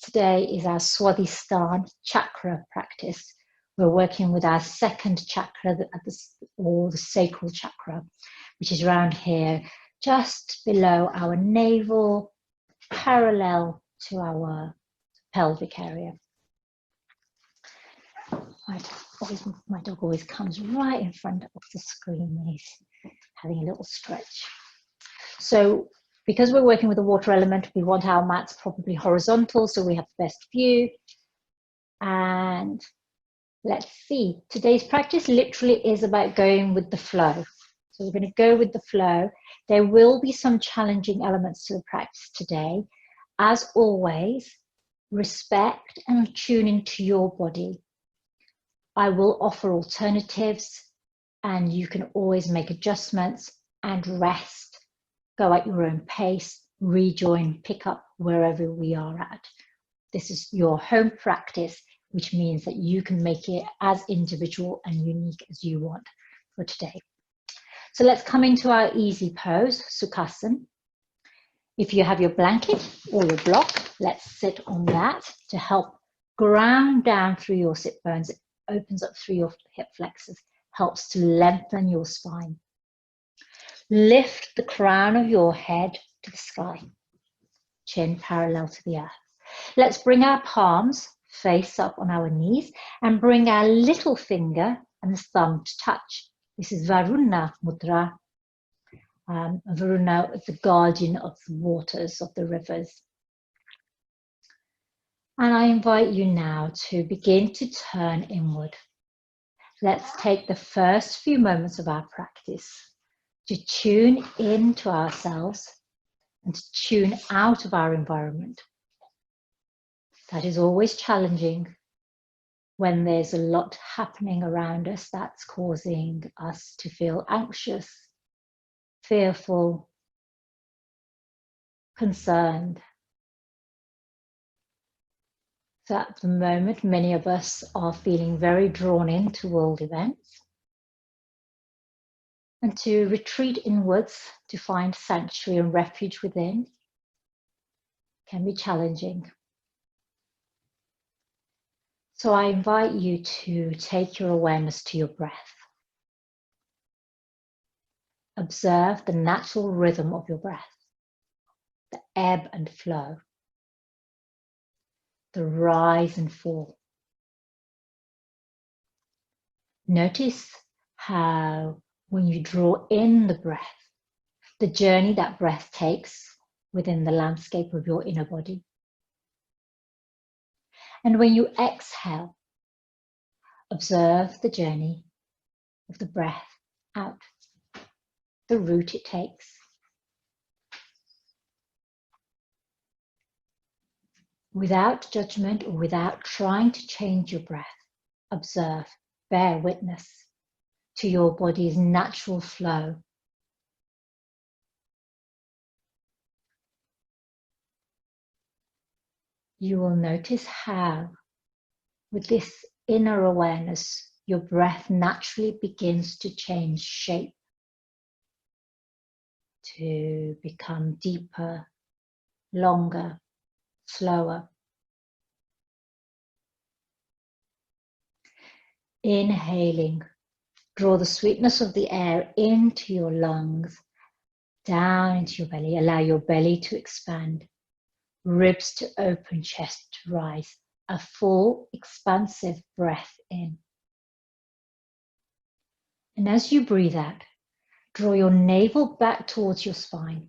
today is our Swadhisthana Chakra practice. We're working with our second chakra, or the Sacral Chakra, which is around here, just below our navel, parallel to our pelvic area. My dog always comes right in front of the screen when he's having a little stretch. So because we're working with the water element, we want our mats probably horizontal so we have the best view. And let's see, today's practice literally is about going with the flow. So we're going to go with the flow. There will be some challenging elements to the practice today. As always, respect and tuning to your body. I will offer alternatives and you can always make adjustments and rest, go at your own pace, rejoin, pick up wherever we are at. This is your home practice, which means that you can make it as individual and unique as you want for today. So let's come into our easy pose, Sukhasana. If you have your blanket or your block, let's sit on that to help ground down through your sit bones. It opens up through your hip flexors, helps to lengthen your spine. Lift the crown of your head to the sky, chin parallel to the earth. Let's bring our palms face up on our knees and bring our little finger and the thumb to touch. This is Varuna Mudra. Varuna is the guardian of the waters, of the rivers. And I invite you now to begin to turn inward. Let's take the first few moments of our practice to tune into ourselves and to tune out of our environment. That is always challenging when there's a lot happening around us that's causing us to feel anxious, fearful, concerned. So at the moment, many of us are feeling very drawn into world events. And to retreat inwards to find sanctuary and refuge within can be challenging. So I invite you to take your awareness to your breath. Observe the natural rhythm of your breath, the ebb and flow, the rise and fall. Notice how when you draw in the breath, the journey that breath takes within the landscape of your inner body. And when you exhale, observe the journey of the breath out, the route it takes. Without judgment or without trying to change your breath, observe, bear witness to your body's natural flow. You will notice how, with this inner awareness, your breath naturally begins to change shape, to become deeper, longer, slower. Inhaling, draw the sweetness of the air into your lungs, down into your belly. Allow your belly to expand, ribs to open, chest to rise. A full, expansive breath in. And as you breathe out, draw your navel back towards your spine.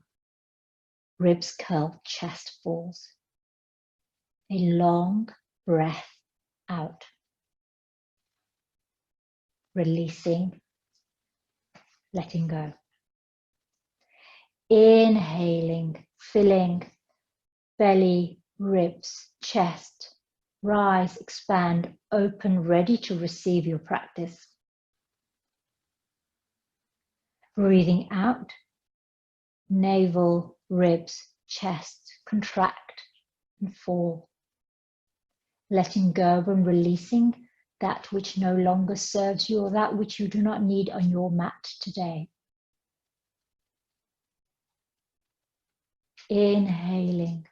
Ribs curl, chest falls. A long breath out. Releasing, letting go. Inhaling, filling, belly, ribs, chest, rise, expand, open, ready to receive your practice. Breathing out, navel, ribs, chest, contract and fall. Letting go and releasing that which no longer serves you or that which you do not need on your mat today. Inhaling.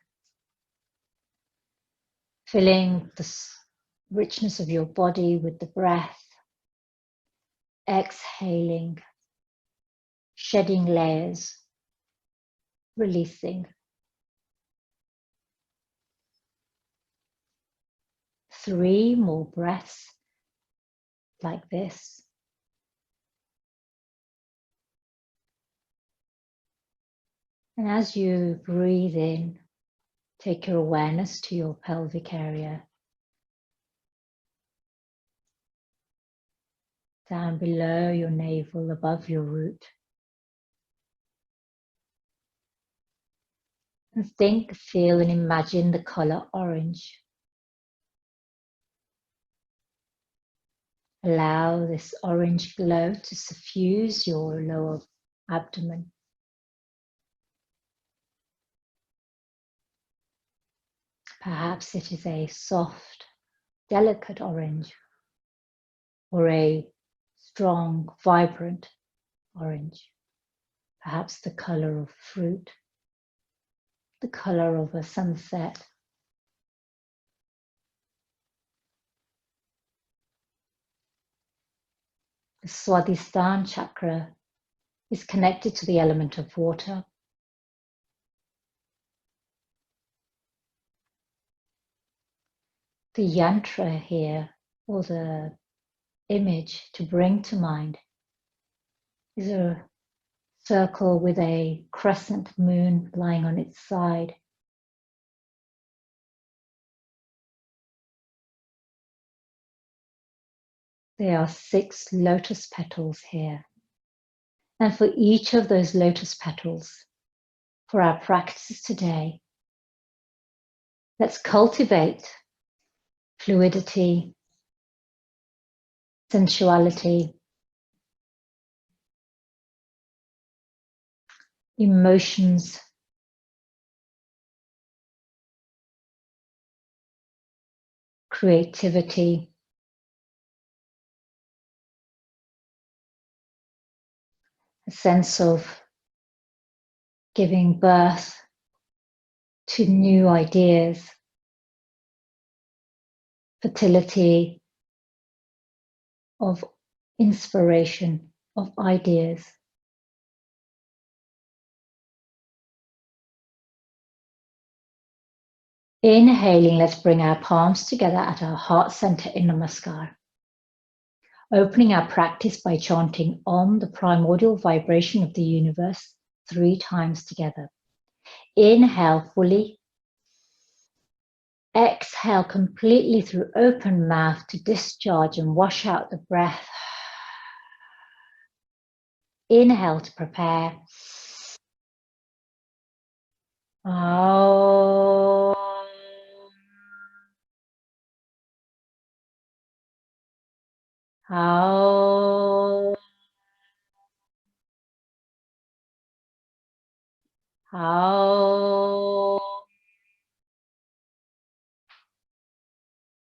filling the richness of your body with the breath, exhaling, shedding layers, releasing. 3 more breaths like this. And as you breathe in, take your awareness to your pelvic area. Down below your navel, above your root. And think, feel, and imagine the color orange. Allow this orange glow to suffuse your lower abdomen. Perhaps it is a soft, delicate orange, or a strong, vibrant orange. Perhaps the color of fruit, the color of a sunset. The Swadhisthana Chakra is connected to the element of water. The yantra here, or the image to bring to mind, is a circle with a crescent moon lying on its side. There are 6 lotus petals here. And for each of those lotus petals, for our practice today, let's cultivate fluidity, sensuality, emotions, creativity, a sense of giving birth to new ideas, fertility, of inspiration, of ideas. Inhaling, let's bring our palms together at our heart center in Namaskar. Opening our practice by chanting Om, the primordial vibration of the universe, 3 times together. Inhale fully. Exhale completely through open mouth to discharge and wash out the breath. Inhale to prepare. Om. Om. Om.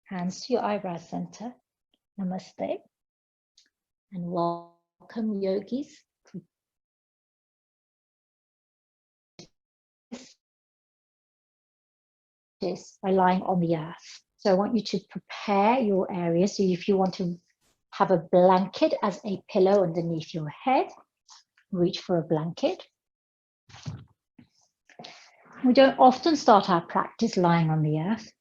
Hands to your eyebrow center. Namaste. And welcome, yogis, to this by lying on the earth. So I want you to prepare your area. So if you want to have a blanket as a pillow underneath your head, reach for a blanket. We don't often start our practice lying on the earth,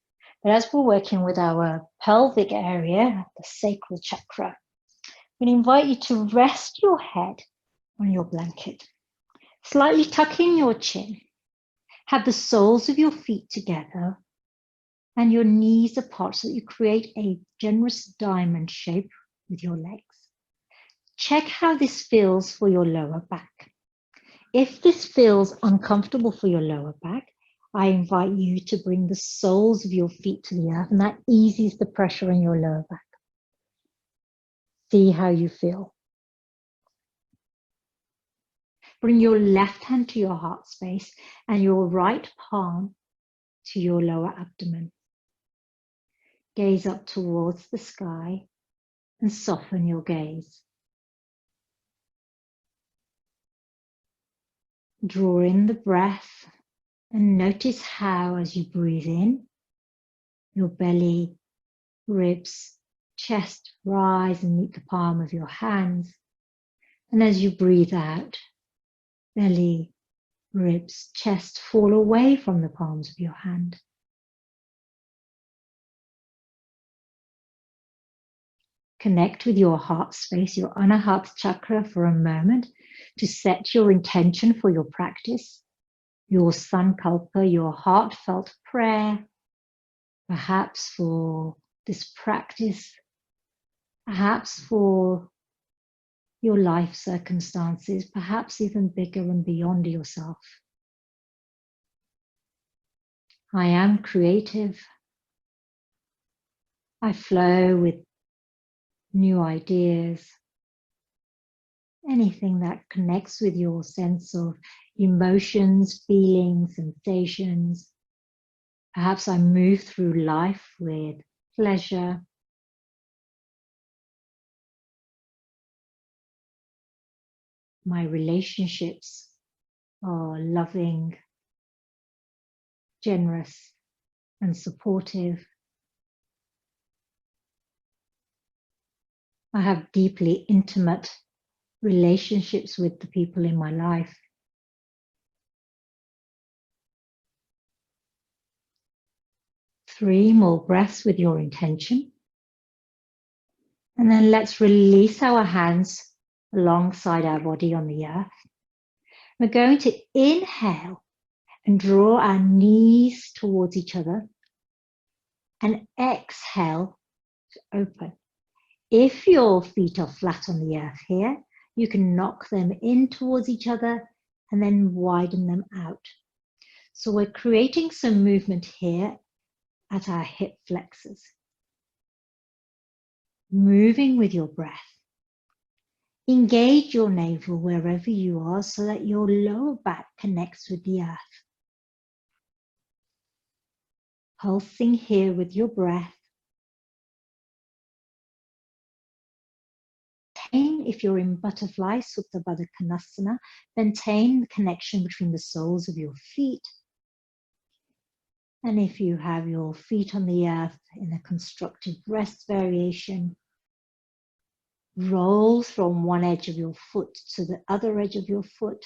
but as we're working with our pelvic area, the sacral chakra, we invite you to rest your head on your blanket, slightly tucking your chin. Have the soles of your feet together and your knees apart so that you create a generous diamond shape with your legs. Check how this feels for your lower back. If this feels uncomfortable for your lower back, I invite you to bring the soles of your feet to the earth, and that eases the pressure in your lower back. See how you feel. Bring your left hand to your heart space and your right palm to your lower abdomen. Gaze up towards the sky and soften your gaze. Draw in the breath and notice how, as you breathe in, your belly, ribs, chest rise and meet the palm of your hands. And as you breathe out, belly, ribs, chest fall away from the palms of your hand. Connect with your heart space, your Untitled Chakra for a moment to set your intention for your practice, your sankalpa, your heartfelt prayer, perhaps for this practice, perhaps for your life circumstances, perhaps even bigger and beyond yourself. I am creative. I flow with new ideas. Anything that connects with your sense of emotions, feelings, sensations. Perhaps I move through life with pleasure. My relationships are loving, generous, and supportive. I have deeply intimate relationships with the people in my life. Three more breaths with your intention. And then let's release our hands alongside our body on the earth. We're going to inhale and draw our knees towards each other and exhale to open. If your feet are flat on the earth here, you can knock them in towards each other and then widen them out. So we're creating some movement here at our hip flexors. Moving with your breath. Engage your navel wherever you are so that your lower back connects with the earth. Pulsing here with your breath. If you're in butterfly, Supta Baddha Konasana, maintain the connection between the soles of your feet. And if you have your feet on the earth in a constructive rest variation, roll from one edge of your foot to the other edge of your foot.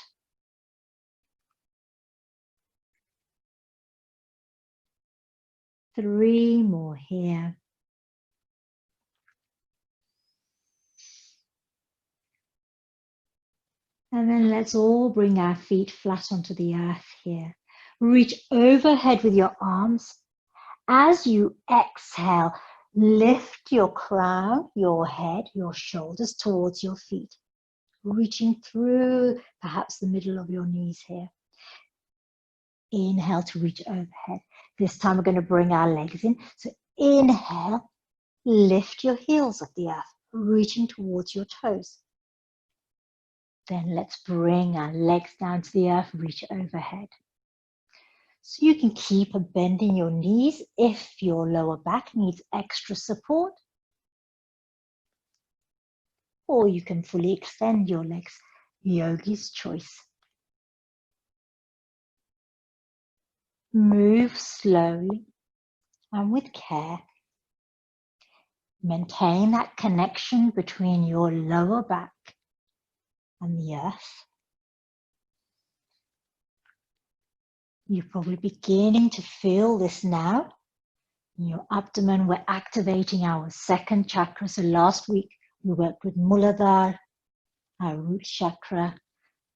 Three more here. And then let's all bring our feet flat onto the earth here. Reach overhead with your arms. As you exhale, lift your crown, your head, your shoulders towards your feet, reaching through perhaps the middle of your knees here. Inhale to reach overhead. This time we're going to bring our legs in. So inhale, lift your heels off the earth, reaching towards your toes. Then let's bring our legs down to the earth, reach overhead. So you can keep a bend in your knees if your lower back needs extra support. Or you can fully extend your legs, yogi's choice. Move slowly and with care. Maintain that connection between your lower back and the earth. You're probably beginning to feel this now. In your abdomen, we're activating our second chakra. So last week, we worked with Muladhara, our root chakra,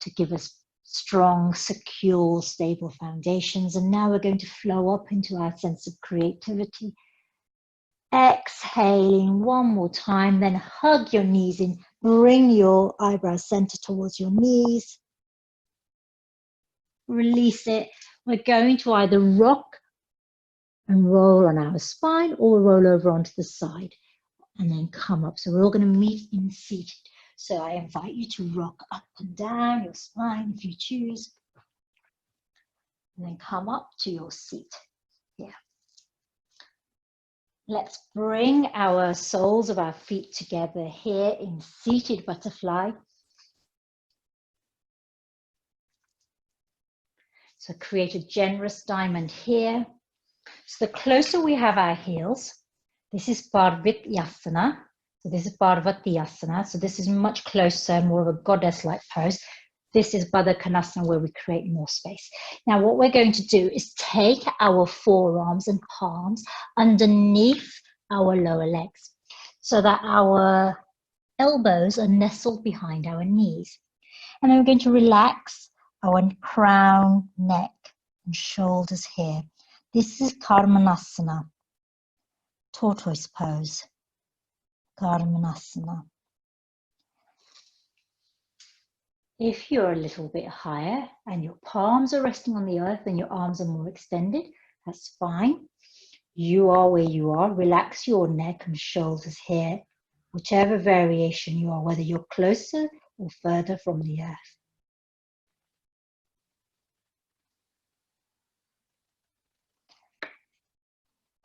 to give us strong, secure, stable foundations. And now we're going to flow up into our sense of creativity. Exhaling one more time, then hug your knees in. Bring your eyebrows center towards your knees. Release it. We're going to either rock and roll on our spine or roll over onto the side and then come up. So we're all going to meet in seated. So I invite you to rock up and down your spine if you choose. And then come up to your seat. Yeah. Let's bring our soles of our feet together here in seated butterfly. So create a generous diamond here. So the closer we have our heels, this is Parvatyasana. So this is Parvatyasana. So this is much closer, more of a goddess-like pose. This is Baddha Konasana, where we create more space. Now, what we're going to do is take our forearms and palms underneath our lower legs so that our elbows are nestled behind our knees. And then we're going to relax our crown, neck, and shoulders here. This is Karmanasana, tortoise pose, Karmanasana. If you're a little bit higher and your palms are resting on the earth and your arms are more extended, that's fine. You are where you are. Relax your neck and shoulders here, whichever variation you are, whether you're closer or further from the earth.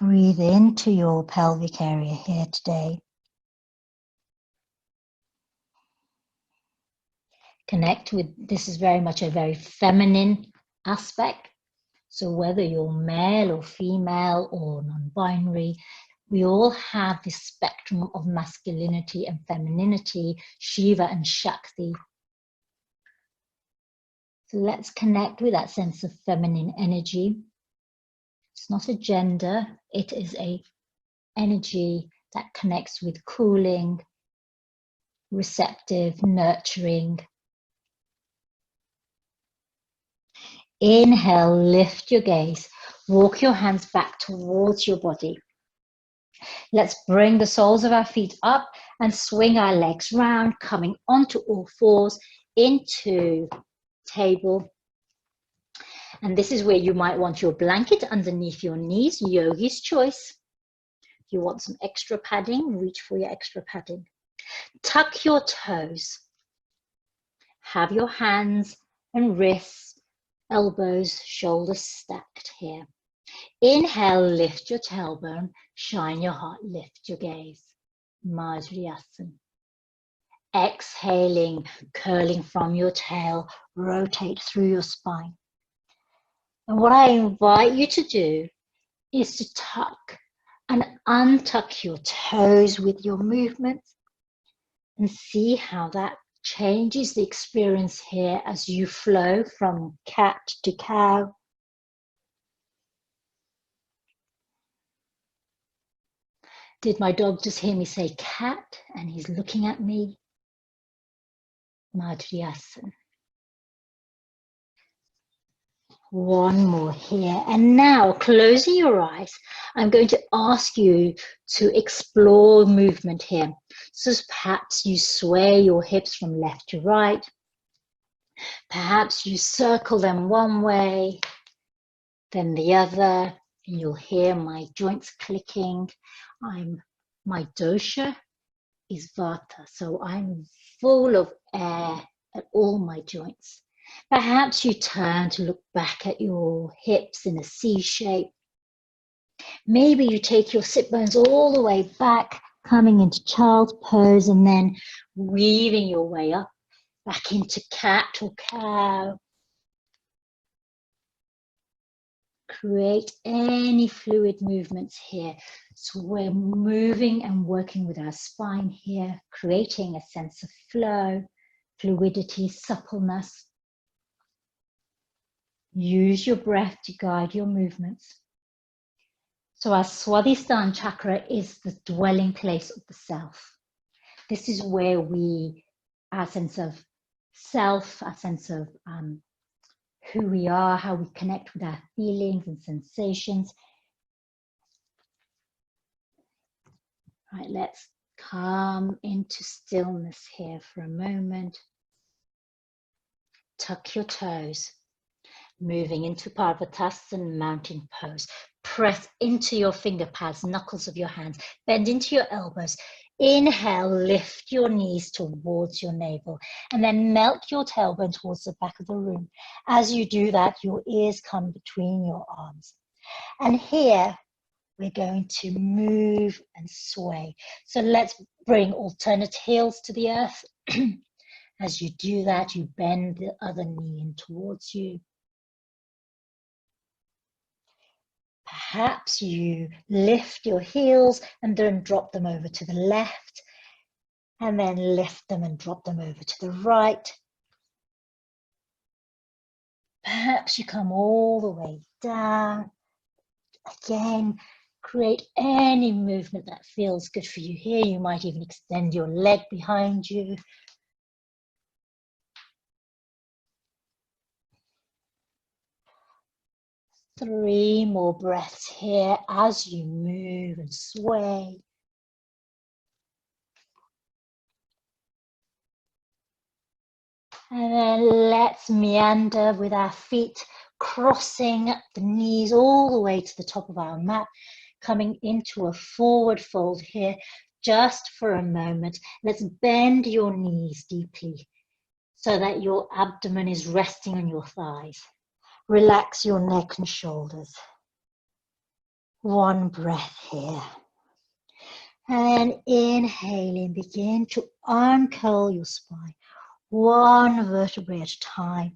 Breathe into your pelvic area here today. Connect with, this is very much a very feminine aspect. So whether you're male or female or non-binary, we all have this spectrum of masculinity and femininity, Shiva and Shakti. So let's connect with that sense of feminine energy. It's not a gender, it is an energy that connects with cooling, receptive, nurturing. Inhale, lift your gaze, walk your hands back towards your body. Let's bring the soles of our feet up and swing our legs round, coming onto all fours into table. And this is where you might want your blanket underneath your knees, yogi's choice. If you want some extra padding, reach for your extra padding. Tuck your toes. Have your hands and wrists, elbows, shoulders stacked here. Inhale, lift your tailbone, shine your heart, lift your gaze. Madhyasana. Exhaling, curling from your tail, rotate through your spine. And what I invite you to do is to tuck and untuck your toes with your movements and see how that changes the experience here as you flow from cat to cow. Did my dog just hear me say cat and he's looking at me? Madhyasana. One more here. And now, closing your eyes, I'm going to ask you to explore movement here. So perhaps you sway your hips from left to right. Perhaps you circle them one way, then the other, and you'll hear my joints clicking. My dosha is Vata, so I'm full of air at all my joints. Perhaps you turn to look back at your hips in a C shape. Maybe you take your sit bones all the way back, coming into child's pose, and then weaving your way up, back into cat or cow. Create any fluid movements here. So we're moving and working with our spine here, creating a sense of flow, fluidity, suppleness. Use your breath to guide your movements. So our Swadhisthana Chakra is the dwelling place of the self. This is where our sense of self, our sense of who we are, how we connect with our feelings and sensations. Right, let's come into stillness here for a moment. Tuck your toes. Moving into Parvatasana, mountain pose. Press into your finger pads, knuckles of your hands. Bend into your elbows. Inhale, lift your knees towards your navel. And then melt your tailbone towards the back of the room. As you do that, your ears come between your arms. And here, we're going to move and sway. So let's bring alternate heels to the earth. As you do that, you bend the other knee in towards you. Perhaps you lift your heels and then drop them over to the left, and then lift them and drop them over to the right. Perhaps you come all the way down. Again, create any movement that feels good for you here. You might even extend your leg behind you. Three more breaths here as you move and sway. And then let's meander with our feet, crossing the knees all the way to the top of our mat, coming into a forward fold here just for a moment. Let's bend your knees deeply so that your abdomen is resting on your thighs. Relax your neck and shoulders. One breath here. And inhaling, begin to uncurl your spine. One vertebrae at a time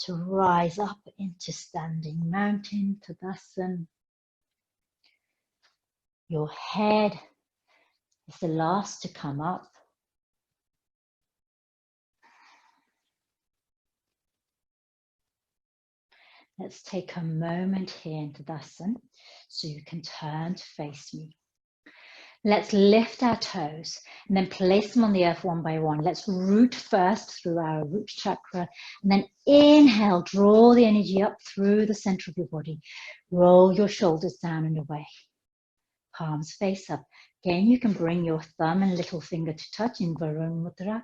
to rise up into standing mountain, Tadasana. Your head is the last to come up. Let's take a moment here in Tadasana so you can turn to face me. Let's lift our toes and then place them on the earth one by one. Let's root first through our root chakra and then inhale, draw the energy up through the center of your body. Roll your shoulders down and away. Palms face up. Again, you can bring your thumb and little finger to touch in Varuna Mudra.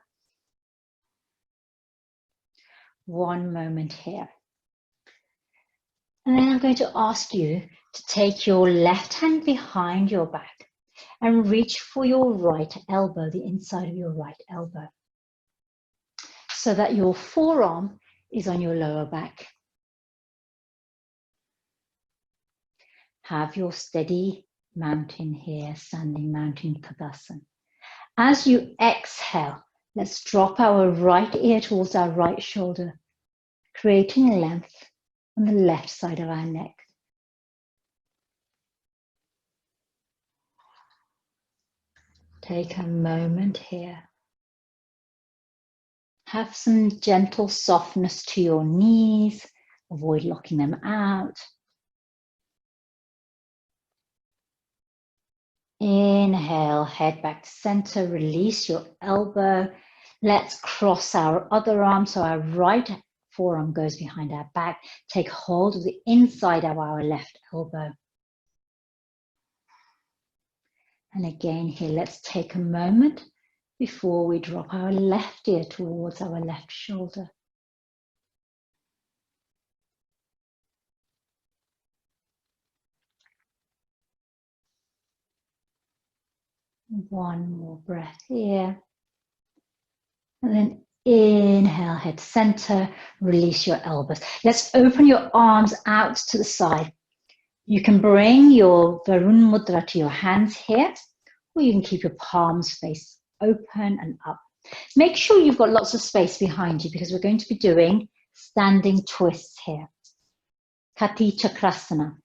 One moment here. And then I'm going to ask you to take your left hand behind your back and reach for your right elbow, the inside of your right elbow, so that your forearm is on your lower back. Have your steady mountain here, standing mountain Tadasana. As you exhale, let's drop our right ear towards our right shoulder, creating length on the left side of our neck. Take a moment here. Have some gentle softness to your knees. Avoid locking them out. Inhale, head back to center, release your elbow. Let's cross our other arm so our right forearm goes behind our back. Take hold of the inside of our left elbow. And again here, let's take a moment before we drop our left ear towards our left shoulder. One more breath here. And then inhale, head center, release your elbows. Let's open your arms out to the side. You can bring your Varuna Mudra to your hands here, or you can keep your palms face open and up. Make sure you've got lots of space behind you because we're going to be doing standing twists here. Kati Chakrasana.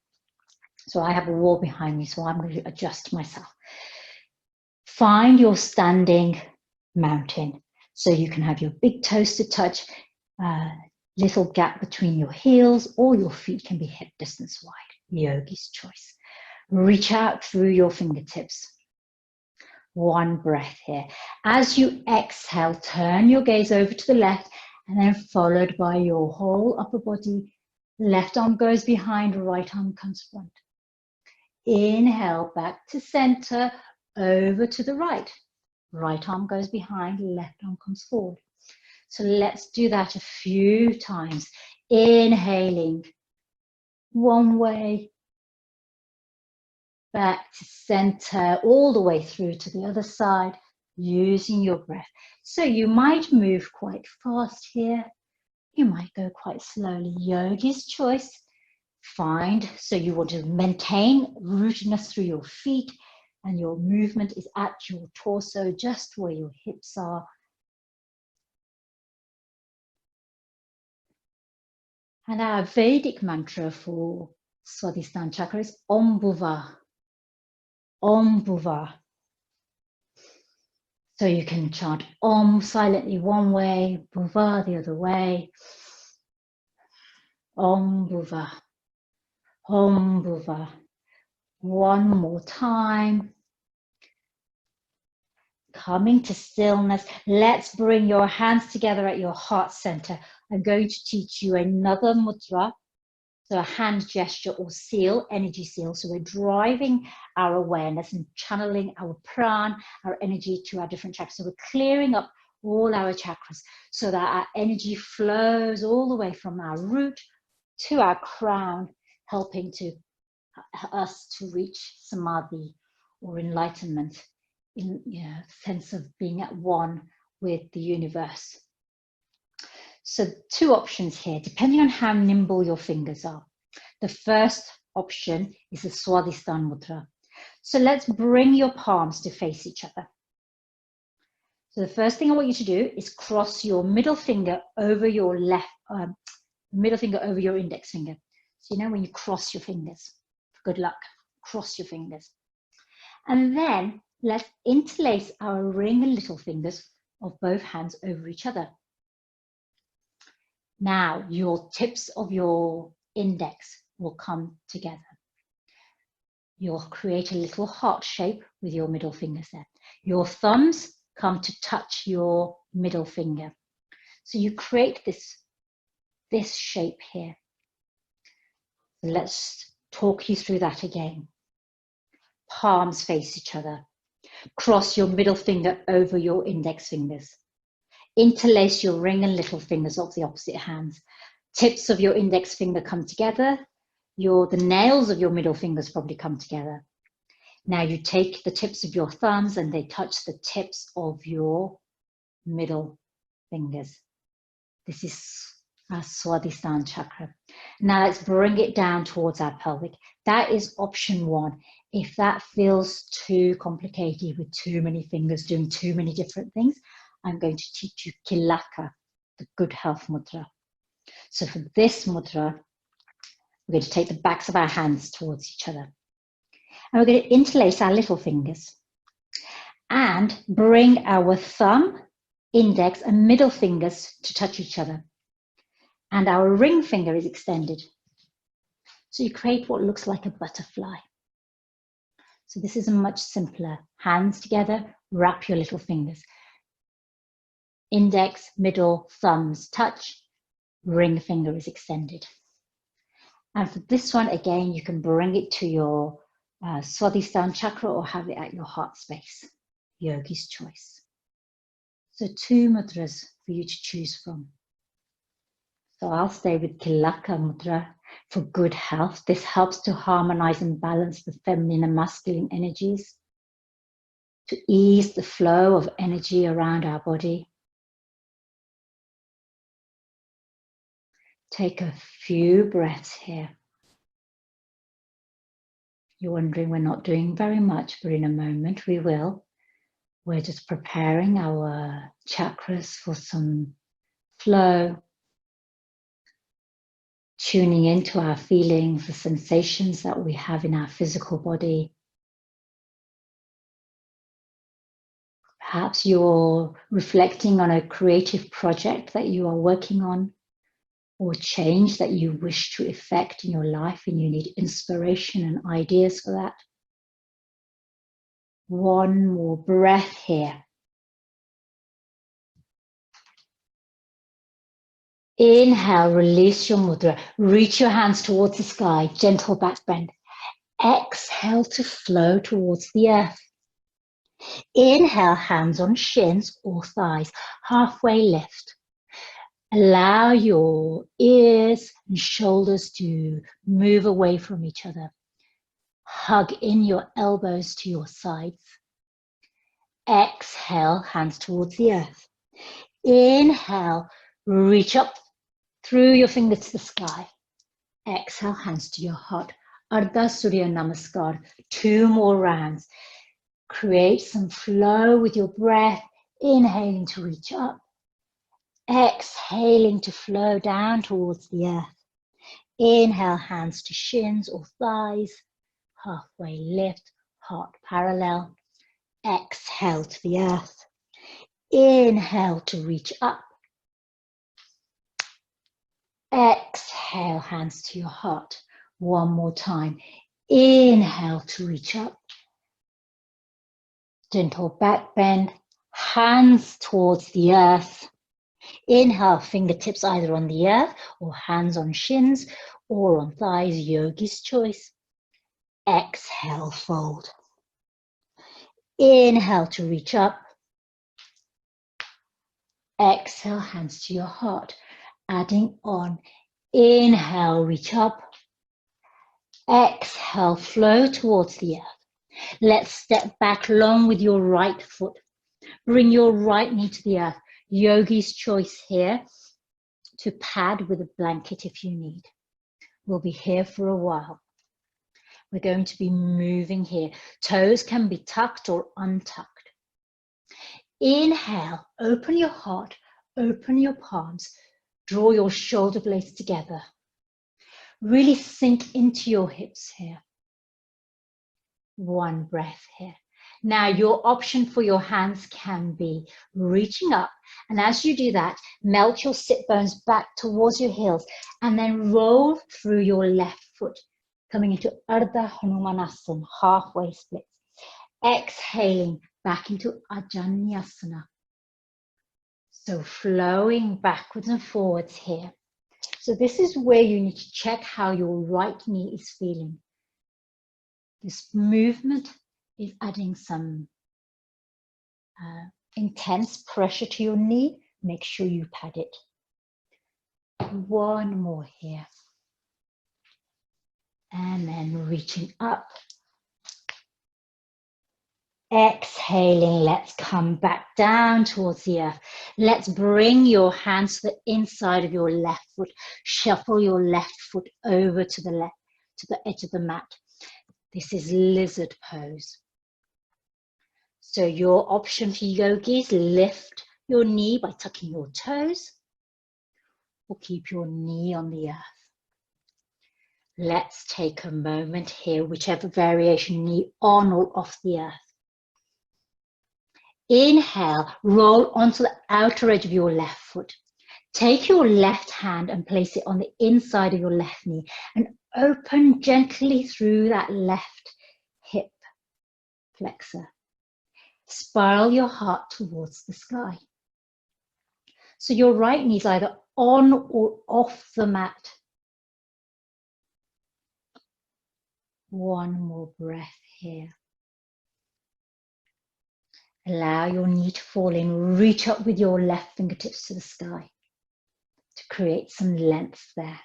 So I have a wall behind me, so I'm going to adjust myself. Find your standing mountain so you can have your big toes to touch, little gap between your heels, or your feet can be hip distance wide. Yogi's choice. Reach out through your fingertips. One breath here. As you exhale, turn your gaze over to the left and then followed by your whole upper body. Left arm goes behind, right arm comes front. Inhale, back to center, over to the right. Right arm goes behind, left arm comes forward. So let's do that a few times. Inhaling one way, back to center, all the way through to the other side, using your breath. So you might move quite fast here. You might go quite slowly. Yogi's choice. Find, so you want to maintain rootedness through your feet and your movement is at your torso, just where your hips are. And our Vedic mantra for Swadhisthana Chakra is Om Bhuva. Om Bhuva. So you can chant Om silently one way, Bhuva the other way. Om Bhuva. Om Bhuva. One more time. Coming to stillness. Let's bring your hands together at your heart center. I'm going to teach you another mudra. So a hand gesture or seal, energy seal. So we're driving our awareness and channeling our pran, our energy to our different chakras. So we're clearing up all our chakras so that our energy flows all the way from our root to our crown, helping us to reach samadhi or enlightenment, in sense of being at one with the universe. So two options here, depending on how nimble your fingers are. The first option is the Swadhisthana Mudra. So let's bring your palms to face each other. So the first thing I want you to do is cross your middle finger over your middle finger over your index finger. So you know when you cross your fingers, good luck, cross your fingers. And then let's interlace our ring and little fingers of both hands over each other. Now your tips of your index will come together. You'll create a little heart shape with your middle fingers there. Your thumbs come to touch your middle finger. So you create this shape here. So let's talk you through that again. Palms face each other. Cross your middle finger over your index fingers. Interlace your ring and little fingers of the opposite hands. Tips of your index finger come together. The nails of your middle fingers probably come together. Now you take the tips of your thumbs and they touch the tips of your middle fingers. This is our Swadhisthana Chakra. Now let's bring it down towards our pelvic. That is option one. If that feels too complicated with too many fingers doing too many different things, I'm going to teach you Kilaka, the good health mudra. So for this mudra, we're going to take the backs of our hands towards each other. And we're going to interlace our little fingers and bring our thumb, index, and middle fingers to touch each other. And our ring finger is extended. So you create what looks like a butterfly. So this is much simpler. Hands together, wrap your little fingers. Index, middle, thumbs touch, ring finger is extended. And for this one, again, you can bring it to your Swadhisthana Chakra or have it at your heart space. Yogi's choice. So two mudras for you to choose from. So I'll stay with Kilaka Mudra for good health. This helps to harmonize and balance the feminine and masculine energies, to ease the flow of energy around our body. Take a few breaths here. You're wondering we're not doing very much, but in a moment we will. We're just preparing our chakras for some flow, tuning into our feelings, the sensations that we have in our physical body. Perhaps you're reflecting on a creative project that you are working on, or change that you wish to effect in your life and you need inspiration and ideas for that. One more breath here. Inhale, release your mudra. Reach your hands towards the sky, gentle back bend. Exhale to flow towards the earth. Inhale, hands on shins or thighs, halfway lift. Allow your ears and shoulders to move away from each other. Hug in your elbows to your sides. Exhale, hands towards the earth. Inhale, reach up through your fingers to the sky. Exhale, hands to your heart. Ardha Surya Namaskar. 2 more rounds. Create some flow with your breath. Inhaling to reach up. Exhaling to flow down towards the earth. Inhale, hands to shins or thighs. Halfway lift, heart parallel. Exhale to the earth. Inhale to reach up. Exhale, hands to your heart. One more time. Inhale to reach up. Gentle back bend, hands towards the earth. Inhale, fingertips either on the earth or hands on shins or on thighs, yogi's choice. Exhale, fold. Inhale to reach up. Exhale, hands to your heart. Adding on. Inhale, reach up. Exhale, flow towards the earth. Let's step back long with your right foot. Bring your right knee to the earth. Yogi's choice here to pad with a blanket if you need. We'll be here for a while. We're going to be moving here. Toes can be tucked or untucked. Inhale, open your heart, open your palms, draw your shoulder blades together. Really sink into your hips here. One breath here. Now your option for your hands can be reaching up, and as you do that, melt your sit bones back towards your heels and then roll through your left foot, coming into Ardha Hanumanasana, halfway split. Exhaling back into Ajnanasana. So flowing backwards and forwards here. So this is where you need to check how your right knee is feeling. This movement is adding some intense pressure to your knee. Make sure you pad it. One more here. And then reaching up. Exhaling, let's come back down towards the earth. Let's bring your hands to the inside of your left foot. Shuffle your left foot over to the left, to the edge of the mat. This is lizard pose. So your option for yogis, lift your knee by tucking your toes or keep your knee on the earth. Let's take a moment here, whichever variation, knee on or off the earth. Inhale, roll onto the outer edge of your left foot. Take your left hand and place it on the inside of your left knee and open gently through that left hip flexor. Spiral your heart towards the sky. So your right knee is either on or off the mat. One more breath here. Allow your knee to fall in. Reach up with your left fingertips to the sky to create some length there.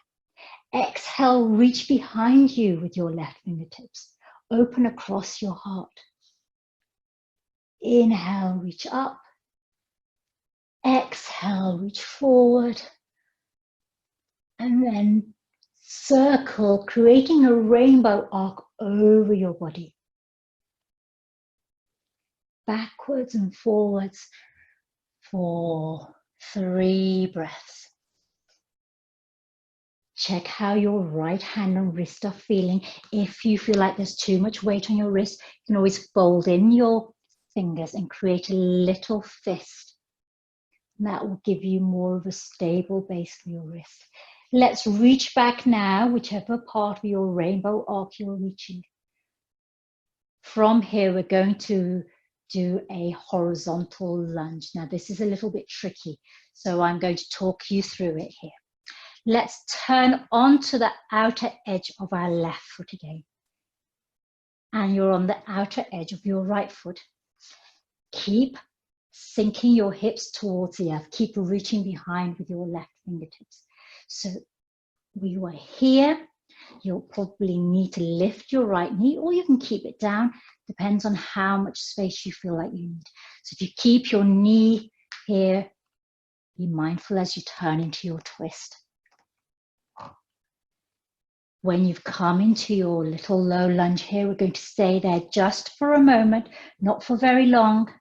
Exhale, reach behind you with your left fingertips. Open across your heart. Inhale, reach up. Exhale, reach forward. And then circle, creating a rainbow arc over your body. Backwards and forwards for 3 breaths. Check how your right hand and wrist are feeling. If you feel like there's too much weight on your wrist, you can always fold in your fingers and create a little fist. And that will give you more of a stable base for your wrist. Let's reach back now, whichever part of your rainbow arc you're reaching. From here, we're going to do a horizontal lunge. Now, this is a little bit tricky, so I'm going to talk you through it here. Let's turn onto the outer edge of our left foot again. And you're on the outer edge of your right foot. Keep sinking your hips towards the earth. Keep reaching behind with your left fingertips. So we were here. You'll probably need to lift your right knee, or you can keep it down. Depends on how much space you feel like you need. So if you keep your knee here, be mindful as you turn into your twist. When you've come into your little low lunge here, we're going to stay there just for a moment, not for very long.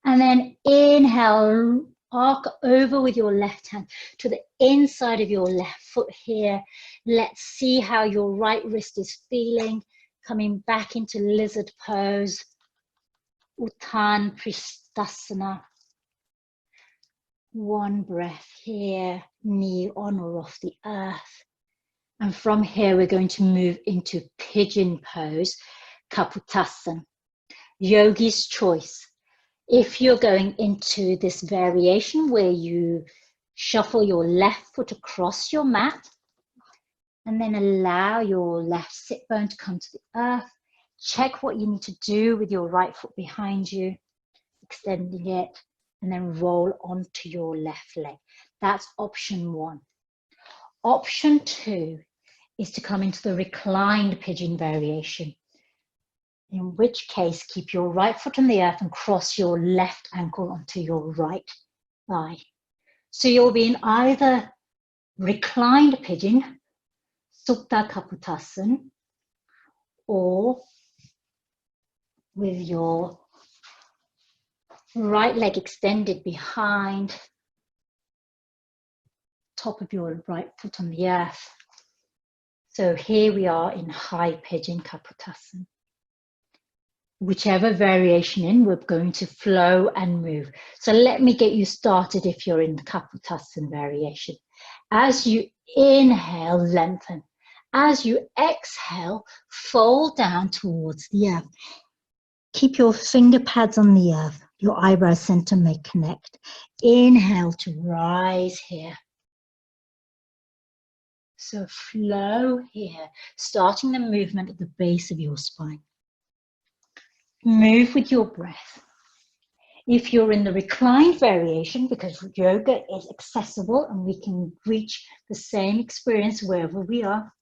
And then inhale, Arc over with your left hand to the inside of your left foot here. Let's see how your right wrist is feeling. Coming back into lizard pose. Uttanapishtasana. One breath here, knee on or off the earth. And from here, we're going to move into pigeon pose, Kapotasana. Yogi's choice. If you're going into this variation where you shuffle your left foot across your mat and then allow your left sit bone to come to the earth, check what you need to do with your right foot behind you, extending it, and then roll onto your left leg. That's option 1. Option 2 is to come into the reclined pigeon variation, in which case keep your right foot on the earth and cross your left ankle onto your right thigh. So you'll be in either reclined pigeon, Supta Kapotasana, or with your right leg extended behind, top of your right foot on the earth. So here we are in high pigeon Kapotasana. Whichever variation in, we're going to flow and move. So let me get you started if you're in the Kapotasana variation. As you inhale, lengthen. As you exhale, fold down towards the earth. Keep your finger pads on the earth. Your eyebrow center may connect. Inhale to rise here. So flow here, starting the movement at the base of your spine. Move with your breath. If you're in the reclined variation, because yoga is accessible and we can reach the same experience wherever we are,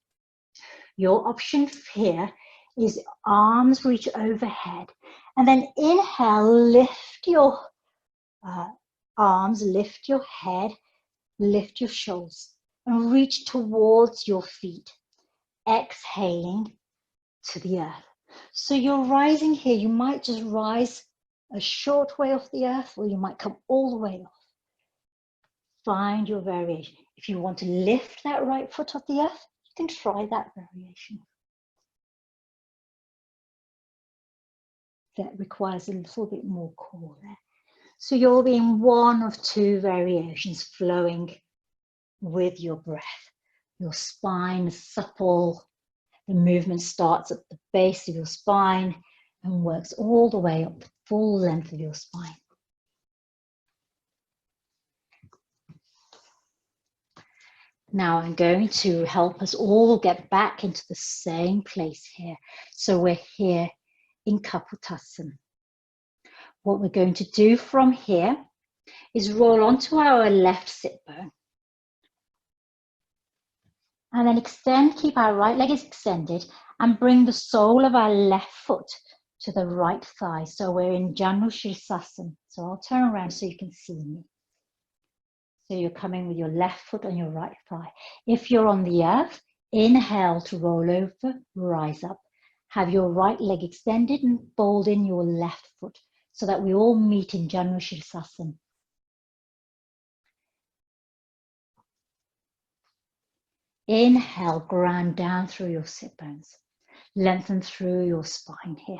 your option here is arms reach overhead. And then inhale, lift your arms, lift your head, lift your shoulders, and reach towards your feet. Exhaling to the earth. So you're rising here. You might just rise a short way off the earth, or you might come all the way off. Find your variation. If you want to lift that right foot off the earth, you can try that variation. That requires a little bit more core there. So you'll be in one of 2 variations, flowing with your breath. Your spine is supple. The movement starts at the base of your spine and works all the way up the full length of your spine. Now I'm going to help us all get back into the same place here. So we're here in Kapotasana. What we're going to do from here is roll onto our left sit bone. And then extend, keep our right leg extended and bring the sole of our left foot to the right thigh. So we're in Janu Sirsasana. So I'll turn around so you can see me. So you're coming with your left foot on your right thigh. If you're on the earth, inhale to roll over, rise up. Have your right leg extended and fold in your left foot so that we all meet in Janu Sirsasana. Inhale, ground down through your sit bones. Lengthen through your spine here.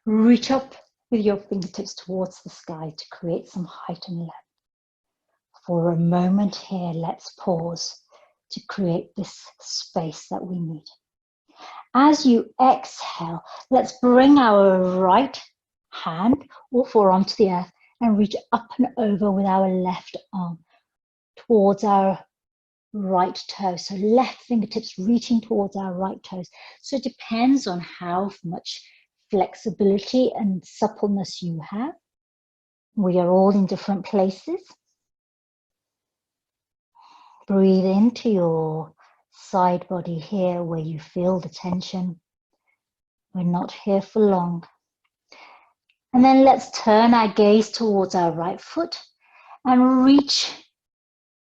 Reach up with your fingertips towards the sky to create some height and length. For a moment here, let's pause to create this space that we need. As you exhale, let's bring our right hand or forearm to the earth and reach up and over with our left arm towards our right toe. So left fingertips reaching towards our right toes. So it depends on how much flexibility and suppleness you have. We are all in different places. Breathe into your side body here where you feel the tension. We're not here for long. And then let's turn our gaze towards our right foot and reach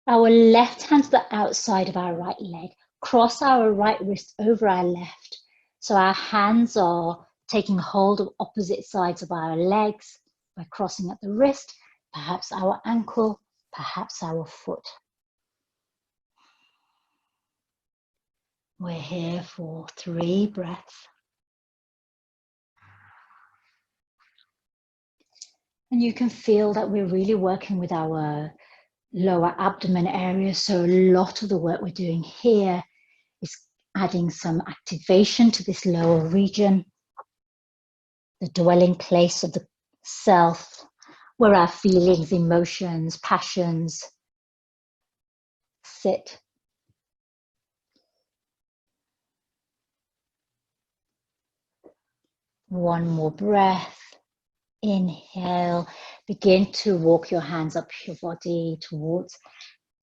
our left hand to the outside of our right leg. Cross our right wrist over our left. So our hands are taking hold of opposite sides of our legs, by crossing at the wrist, perhaps our ankle, perhaps our foot. We're here for 3 breaths. And you can feel that we're really working with our lower abdomen area. So a lot of the work we're doing here is adding some activation to this lower region, the dwelling place of the self, where our feelings, emotions, passions sit. One more breath. Inhale, begin to walk your hands up your body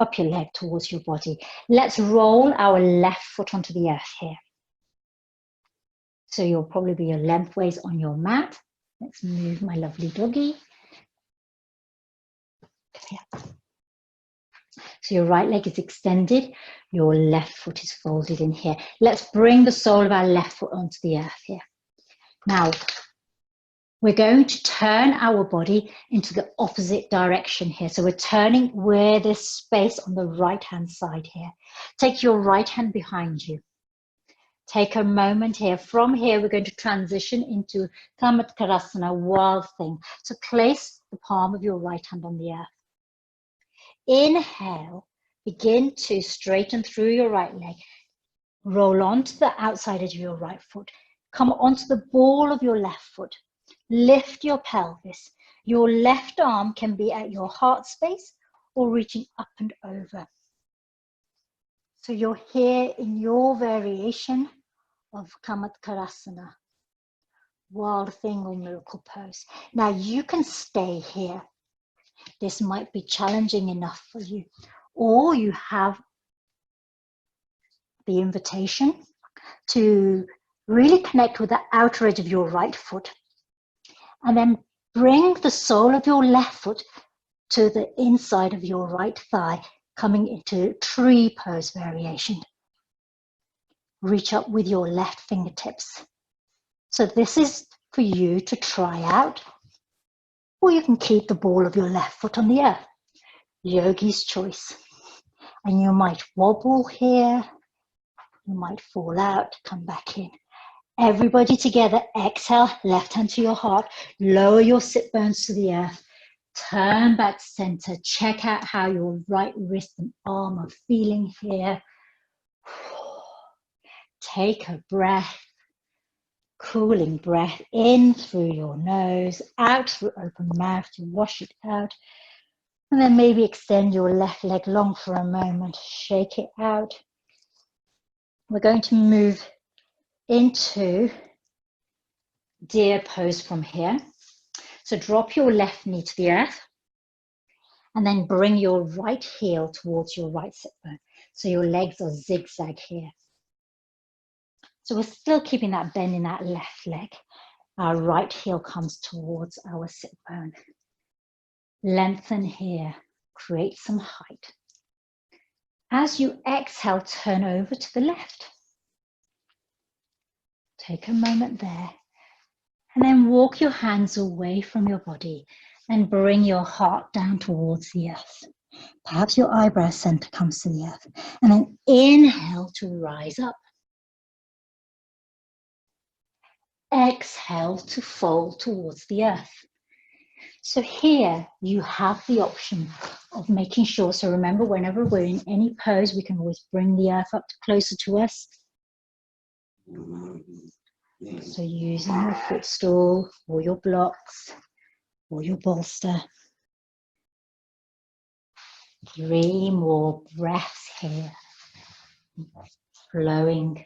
up your leg towards your body. Let's roll our left foot onto the earth here. So you'll probably be lengthways on your mat. Let's move my lovely doggy. Here. So your right leg is extended, your left foot is folded in here. Let's bring the sole of our left foot onto the earth here. Now, we're going to turn our body into the opposite direction here. So we're turning where there's space on the right-hand side here. Take your right hand behind you. Take a moment here. From here, we're going to transition into Kamatkarasana, wild thing. So place the palm of your right hand on the earth. Inhale, begin to straighten through your right leg. Roll onto the outside edge of your right foot. Come onto the ball of your left foot. Lift your pelvis. Your left arm can be at your heart space or reaching up and over. So you're here in your variation of Kamatkarasana, wild thing or miracle pose. Now you can stay here. This might be challenging enough for you, or you have the invitation to really connect with the outer edge of your right foot. And then bring the sole of your left foot to the inside of your right thigh, coming into tree pose variation. Reach up with your left fingertips. So this is for you to try out, or you can keep the ball of your left foot on the earth. Yogi's choice. And you might wobble here, you might fall out, come back in. Everybody together, exhale, left hand to your heart, lower your sit bones to the earth, turn back to center, check out how your right wrist and arm are feeling here. Take a breath, cooling breath in through your nose, out through open mouth to wash it out. And then maybe extend your left leg long for a moment, shake it out. We're going to move into deer pose from here. So drop your left knee to the earth and then bring your right heel towards your right sit bone. So your legs are zigzag here. So we're still keeping that bend in that left leg. Our right heel comes towards our sit bone. Lengthen here, create some height. As you exhale, turn over to the left. Take a moment there. And then walk your hands away from your body and bring your heart down towards the earth. Perhaps your eyebrow center comes to the earth. And then inhale to rise up. Exhale to fold towards the earth. So here you have the option of making sure, so remember whenever we're in any pose, we can always bring the earth up closer to us. So using your footstool or your blocks or your bolster. 3 more breaths here, flowing.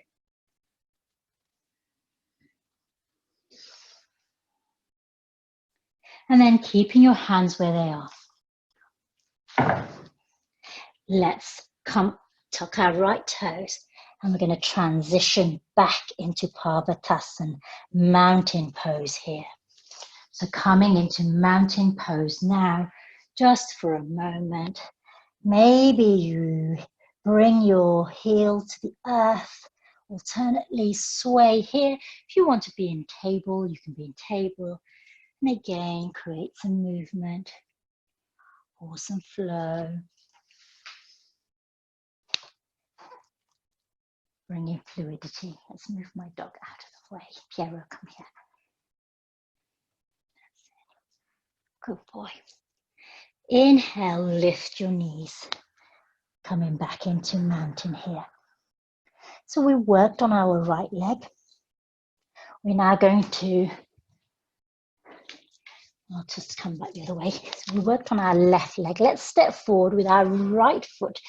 And then keeping your hands where they are. Let's tuck our right toes and we're going to transition back into Parvatasana, mountain pose here. So coming into mountain pose now, just for a moment. Maybe you bring your heel to the earth, alternately sway here. If you want to be in table, you can be in table. And again, create some movement or some flow. Bring in fluidity. Let's move my dog out of the way. Piero, come here. Good boy. Inhale, lift your knees. Coming back into mountain here. So we worked on our right leg. We're now going to, I'll just come back the other way. So we worked on our left leg. Let's step forward with our right foot.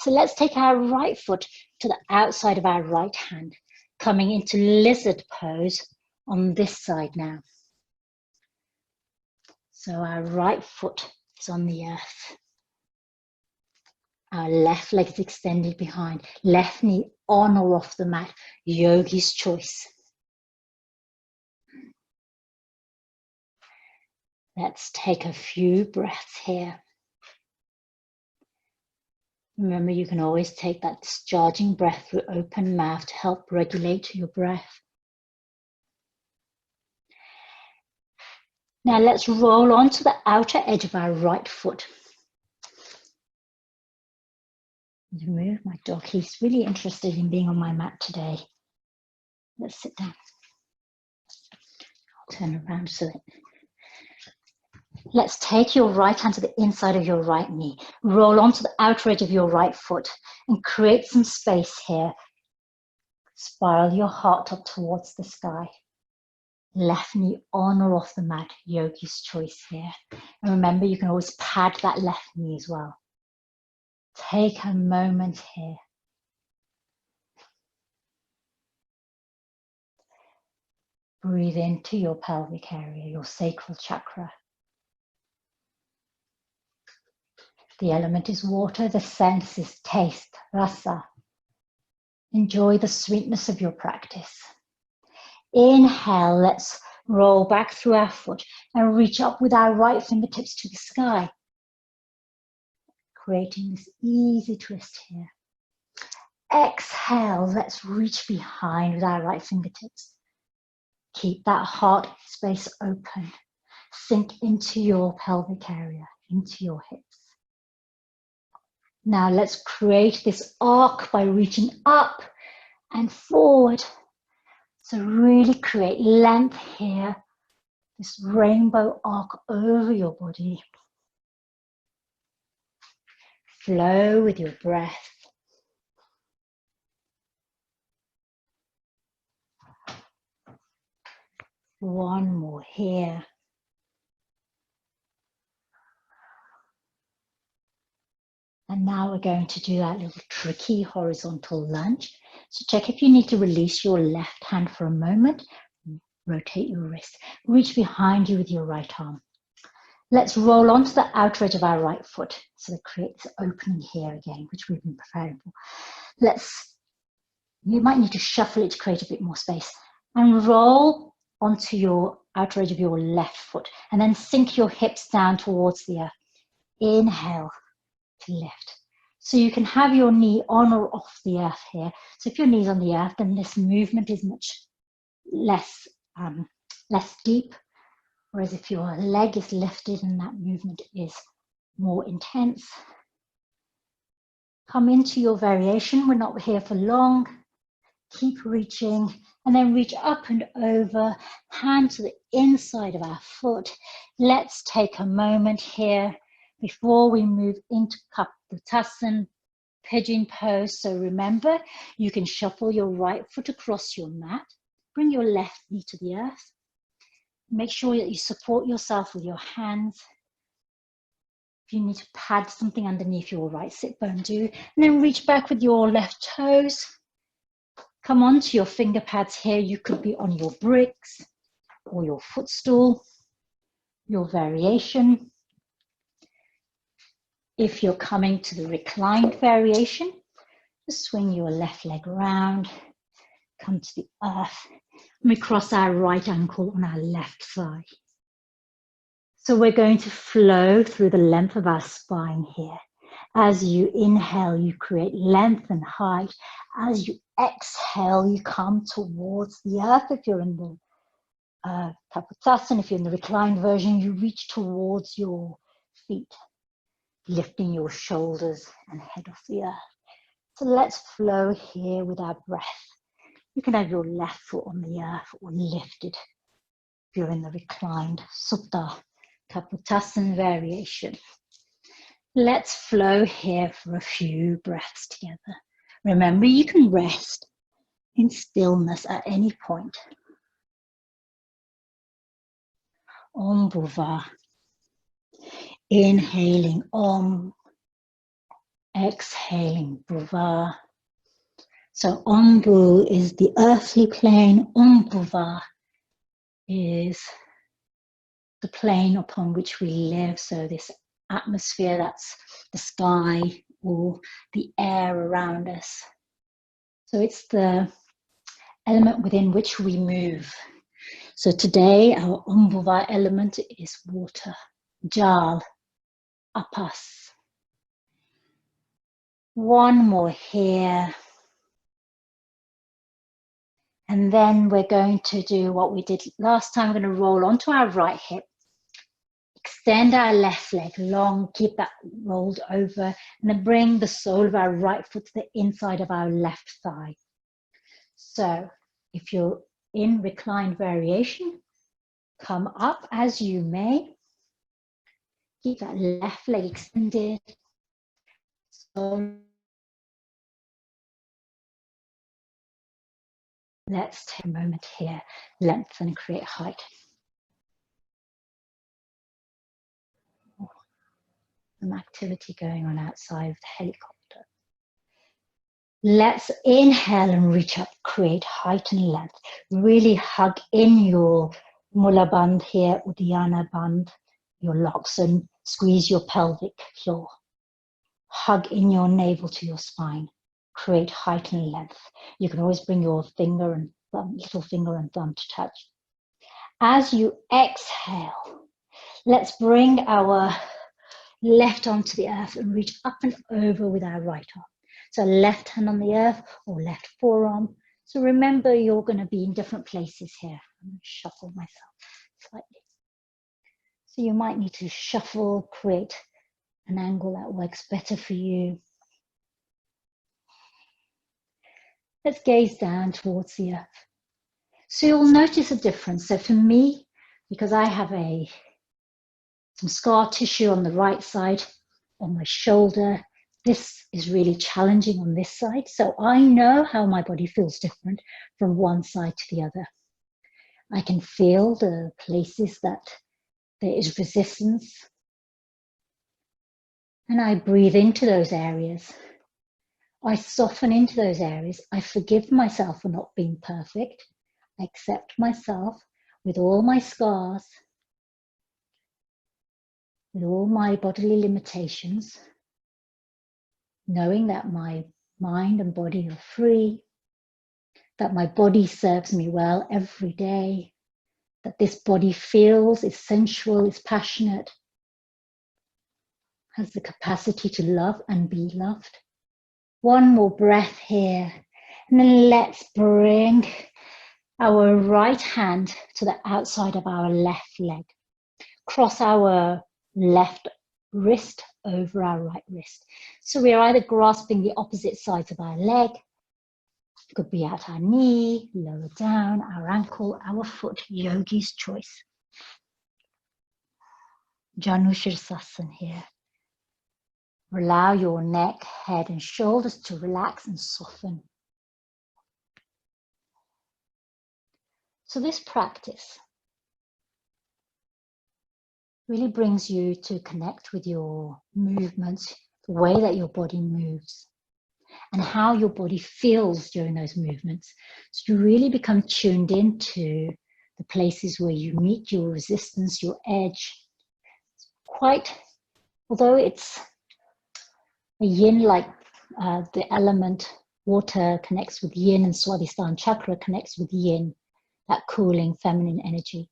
So let's take our right foot to the outside of our right hand, coming into lizard pose on this side now. So our right foot is on the earth. Our left leg is extended behind. Left knee on or off the mat. Yogi's choice. Let's take a few breaths here. Remember, you can always take that discharging breath through open mouth to help regulate your breath. Now let's roll onto the outer edge of our right foot. Move my dog. He's really interested in being on my mat today. Let's sit down. I'll turn around so that... Let's take your right hand to the inside of your right knee. Roll onto the outer edge of your right foot and create some space here. Spiral your heart up towards the sky. Left knee on or off the mat, yogi's choice here. And remember, you can always pad that left knee as well. Take a moment here. Breathe into your pelvic area, your sacral chakra. The element is water, the sense is taste, rasa. Enjoy the sweetness of your practice. Inhale, let's roll back through our foot and reach up with our right fingertips to the sky. Creating this easy twist here. Exhale, let's reach behind with our right fingertips. Keep that heart space open. Sink into your pelvic area, into your hips. Now let's create this arc by reaching up and forward. So really create length here, this rainbow arc over your body. Flow with your breath. One more here. And now we're going to do that little tricky horizontal lunge. So check if you need to release your left hand for a moment. Rotate your wrist. Reach behind you with your right arm. Let's roll onto the outer edge of our right foot. So that creates an opening here again, which we've been preparing for. You might need to shuffle it to create a bit more space. And roll onto your outer edge of your left foot. And then sink your hips down towards the earth. Inhale to lift. So you can have your knee on or off the earth here. So if your knee's on the earth, then this movement is much less deep. Whereas if your leg is lifted and that movement is more intense. Come into your variation. We're not here for long. Keep reaching and then reach up and over, hand to the inside of our foot. Let's take a moment here before we move into Kapotthasana, Pigeon Pose. So remember, you can shuffle your right foot across your mat. Bring your left knee to the earth. Make sure that you support yourself with your hands. If you need to pad something underneath your right sit bone, do. And then reach back with your left toes. Come onto your finger pads here. You could be on your bricks or your footstool, your variation. If you're coming to the reclined variation, just swing your left leg around, come to the earth, and we cross our right ankle on our left thigh. So we're going to flow through the length of our spine here. As you inhale, you create length and height. As you exhale, you come towards the earth if you're in the Kapotasana. If you're in the reclined version, you reach towards your feet, lifting your shoulders and head off the earth. So let's flow here with our breath. You can have your left foot on the earth or lifted if you're in the reclined Supta Kapotasana variation. Let's flow here for a few breaths together. Remember, you can rest in stillness at any point. Om Bhuva. Inhaling Om. Exhaling Bhuva. So Om Bhu is the earthly plane. Om Bhuva is the plane upon which we live. So this atmosphere, that's the sky or the air around us. So it's the element within which we move. So today our Om Bhuva element is water, Jal, Apas. One more here. And then we're going to do what we did last time. We're going to roll onto our right hip. Extend our left leg long, keep that rolled over, and then bring the sole of our right foot to the inside of our left thigh. So if you're in reclined variation, come up as you may. Keep that left leg extended. So let's take a moment here, lengthen and create height. Some activity going on outside of the helicopter. Let's inhale and reach up, create height and length. Really hug in your Mula Bandh here, Uddiyana Bandh, your locks, and squeeze your pelvic floor. Hug in your navel to your spine. Create height and length. You can always bring your finger and thumb, little finger and thumb to touch. As you exhale, let's bring our left arm to the earth and reach up and over with our right arm. So left hand on the earth or left forearm. So remember, you're going to be in different places here. I'm going to shuffle myself slightly. So you might need to shuffle, create an angle that works better for you. Let's gaze down towards the earth. So you'll notice a difference. So for me, because I have some scar tissue on the right side, on my shoulder, this is really challenging on this side. So I know how my body feels different from one side to the other. I can feel the places that there is resistance. And I breathe into those areas. I soften into those areas. I forgive myself for not being perfect. I accept myself with all my scars, with all my bodily limitations, knowing that my mind and body are free, that my body serves me well every day, that this body feels, is sensual, is passionate, has the capacity to love and be loved. One more breath here, and then let's bring our right hand to the outside of our left leg. Cross our left wrist over our right wrist. So we're either grasping the opposite sides of our leg, it could be at our knee, lower down, our ankle, our foot, yogi's choice. Janu Sirsasana here. Allow your neck, head and shoulders to relax and soften. So this practice really brings you to connect with your movements, the way that your body moves, and how your body feels during those movements. So you really become tuned into the places where you meet your resistance, your edge. Although it's a yin, like the element water connects with yin and Swadhisthana Chakra connects with yin, that cooling feminine energy.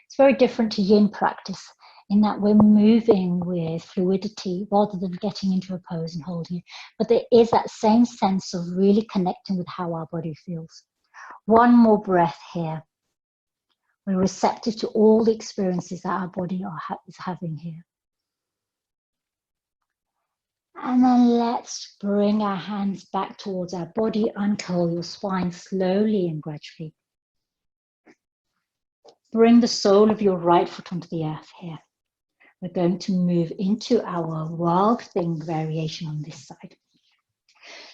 It's very different to yin practice in that we're moving with fluidity rather than getting into a pose and holding it. But there is that same sense of really connecting with how our body feels. One more breath here. We're receptive to all the experiences that our body is having here. And then let's bring our hands back towards our body. Uncurl your spine slowly and gradually. Bring the sole of your right foot onto the earth here. We're going to move into our wild thing variation on this side.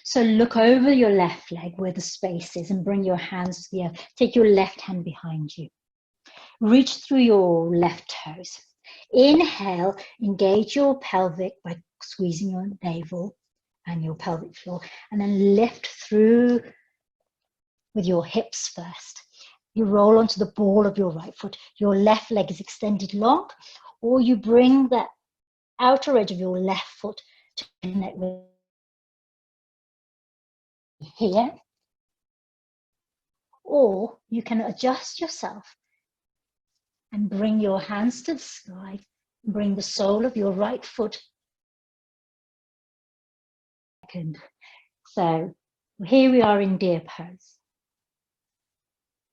So look over your left leg where the space is and bring your hands to the earth. Take your left hand behind you. Reach through your left toes. Inhale, engage your pelvic by squeezing your navel and your pelvic floor, and then lift through with your hips first. You roll onto the ball of your right foot. Your left leg is extended long, or you bring the outer edge of your left foot to connect with here, or you can adjust yourself and bring your hands to the sky, bring the sole of your right foot. So here we are in deer pose.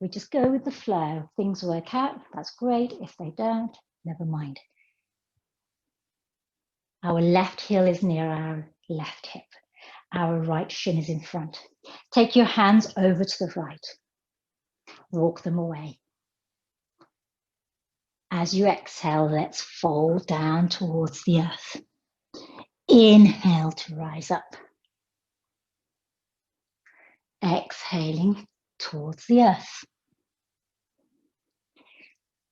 We just go with the flow. Things work out, that's great. If they don't, never mind. Our left heel is near our left hip. Our right shin is in front. Take your hands over to the right. Walk them away. As you exhale, let's fold down towards the earth. Inhale to rise up. Exhaling towards the earth.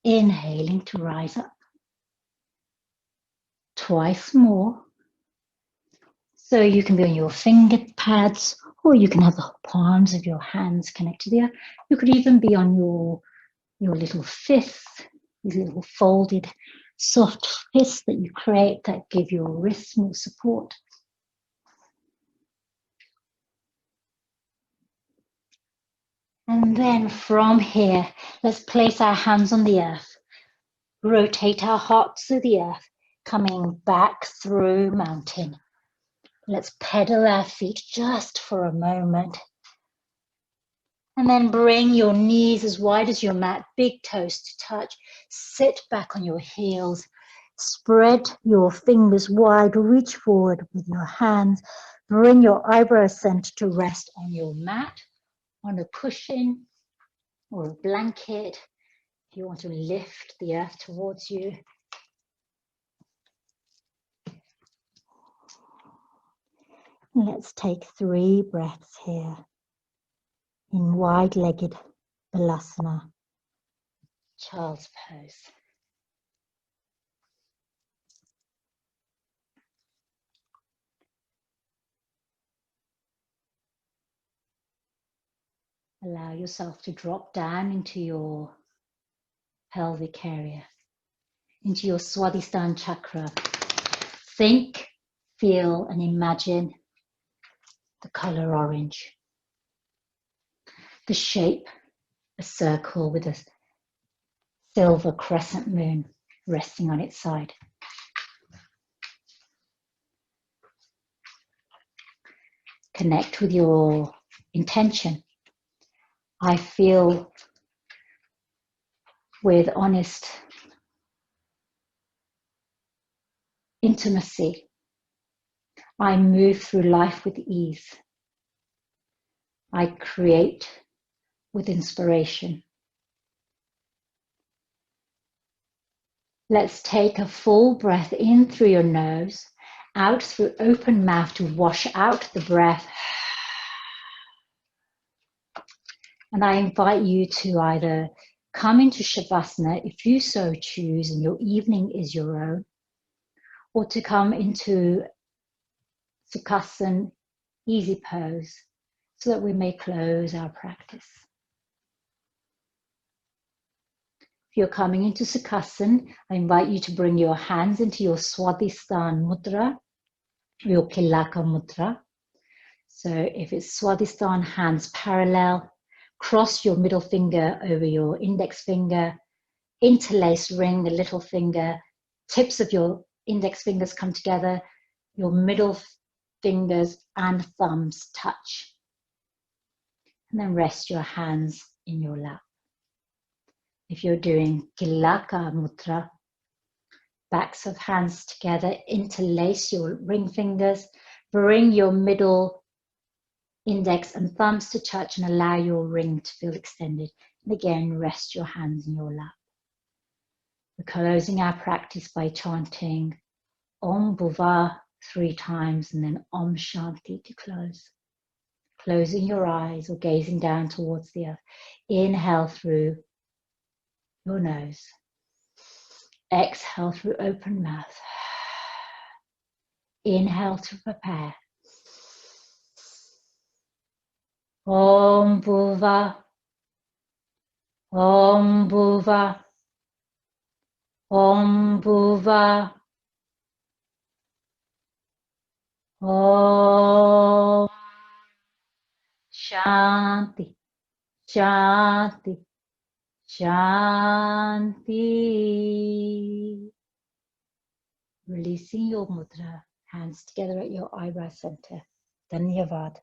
Inhaling to rise up. Twice more. So you can be on your finger pads, or you can have the palms of your hands connect to the earth. You could even be on your little fist, these little folded soft fists that you create that give your wrists more support. And then from here, let's place our hands on the earth. Rotate our heart to the earth, coming back through mountain. Let's pedal our feet just for a moment. And then bring your knees as wide as your mat, big toes to touch. Sit back on your heels. Spread your fingers wide, reach forward with your hands. Bring your eyebrows center to rest on your mat, on a cushion or a blanket. If you want to lift the earth towards you. Let's take 3 breaths here in wide-legged Balasana, child's pose. Allow yourself to drop down into your pelvic area, into your Swadhisthana Chakra. Think, feel, and imagine the color orange. The shape, a circle with a silver crescent moon resting on its side. Connect with your intention. I feel with honest intimacy. I move through life with ease. I create with inspiration. Let's take a full breath in through your nose, out through open mouth to wash out the breath. And I invite you to either come into Shavasana if you so choose and your evening is your own, or to come into Sukhasana, easy pose, so that we may close our practice. If you're coming into Sukhasana, I invite you to bring your hands into your Swadhisthana Mudra, your Kilaka Mudra. So if it's Swadhisthana, hands parallel, cross your middle finger over your index finger, interlace ring the little finger, tips of your index fingers come together, your middle fingers and thumbs touch. And then rest your hands in your lap. If you're doing Kilaka Mudra, backs of hands together, interlace your ring fingers, bring your middle index and thumbs to touch and allow your ring to feel extended. And again, rest your hands in your lap. We're closing our practice by chanting Om Bhuva 3 times and then Om Shanti to close. Closing your eyes or gazing down towards the earth. Inhale through your nose. Exhale through open mouth. Inhale to prepare. Om Bhuva, Om Bhuva, Om Bhuva, Om Shanti, Shanti, Shanti. Releasing your mudra, hands together at your eyebrow center. Dhanyavad.